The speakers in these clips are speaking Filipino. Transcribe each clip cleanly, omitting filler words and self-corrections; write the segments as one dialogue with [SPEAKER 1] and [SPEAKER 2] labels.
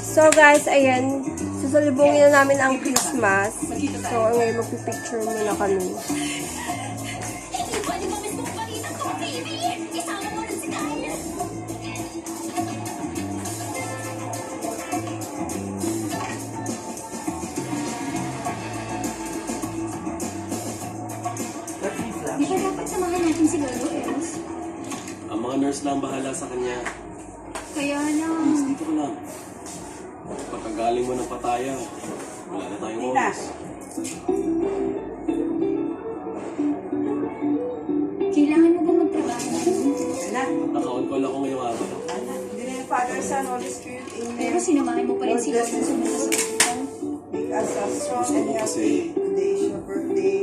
[SPEAKER 1] So guys, ayan, sasalubungin na namin ang Christmas. So ngayon magpipicture muna kami.
[SPEAKER 2] Di ba dapat samahan natin si Lolo Eros?
[SPEAKER 3] Ang mga nurse lang bahala sa kanya.
[SPEAKER 2] Kaya lang.
[SPEAKER 3] Please, dito ka lang. Pagkagaling mo ng pataya, wala na tayong oras.
[SPEAKER 2] Kailangan mo ba magtrabaho?
[SPEAKER 3] Naka-on call ako ngayong araw.
[SPEAKER 4] In the name of Father, Son, Holy Spirit,
[SPEAKER 2] Pero
[SPEAKER 4] Amen.
[SPEAKER 2] sinamahan mo pa rin si Lolo sa sumunod sa hospital.
[SPEAKER 4] Make us strong and healthy.
[SPEAKER 3] Kasi-
[SPEAKER 4] Today is your birthday.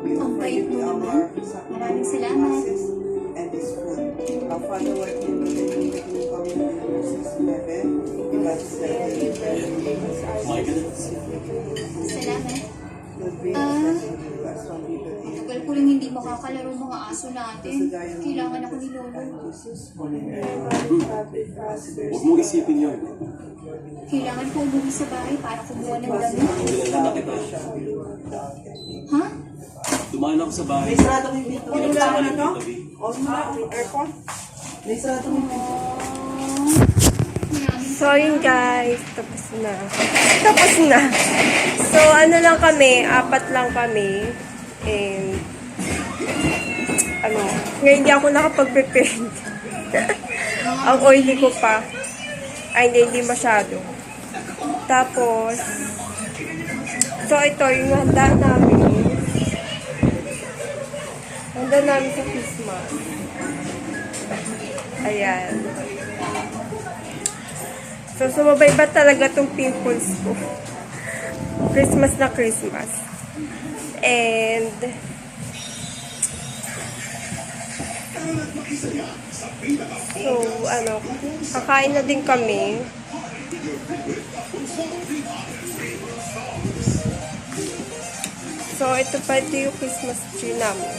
[SPEAKER 4] We
[SPEAKER 2] Ang
[SPEAKER 4] offer
[SPEAKER 2] bait
[SPEAKER 4] you
[SPEAKER 2] mo
[SPEAKER 4] our
[SPEAKER 2] naman. Maraming salamat.
[SPEAKER 4] sacrifices and this food. Our Father, who art in heaven, may you come in your mercies in heaven. Give us this day our daily bread.
[SPEAKER 3] Kumain ka na.
[SPEAKER 2] Salamat.
[SPEAKER 4] Don't bring us into us from evil.
[SPEAKER 2] Tagal ko rin hindi makakalaro mga aso natin. Kailangan ako ni Lolo.
[SPEAKER 3] Huwag mong isipin yun.
[SPEAKER 2] Kailangan ko umuwi sa bahay para kumuha ng damit.
[SPEAKER 3] Dinala na kita.
[SPEAKER 2] Ha?
[SPEAKER 3] Dumaan ako sa bahay.
[SPEAKER 4] May sarado mo yung dito.
[SPEAKER 3] Pinapasama ng tabi.
[SPEAKER 4] On mo na, aircon. May sarado mo yung
[SPEAKER 1] So yun guys, tapos na. Tapos na. So ano lang kami, 4 lang kami. And ano, ngayon hindi ako nakapag-prepare. Ang oily ko pa. Ay, hindi masyado. Tapos, so ito yung handa namin. Handa namin sa Christmas. Ayan. So, sumabay ba talaga tong pimples ko? Christmas na Christmas. And, so, ano, kakain na din kami. So, ito pa ito yung Christmas tree namin.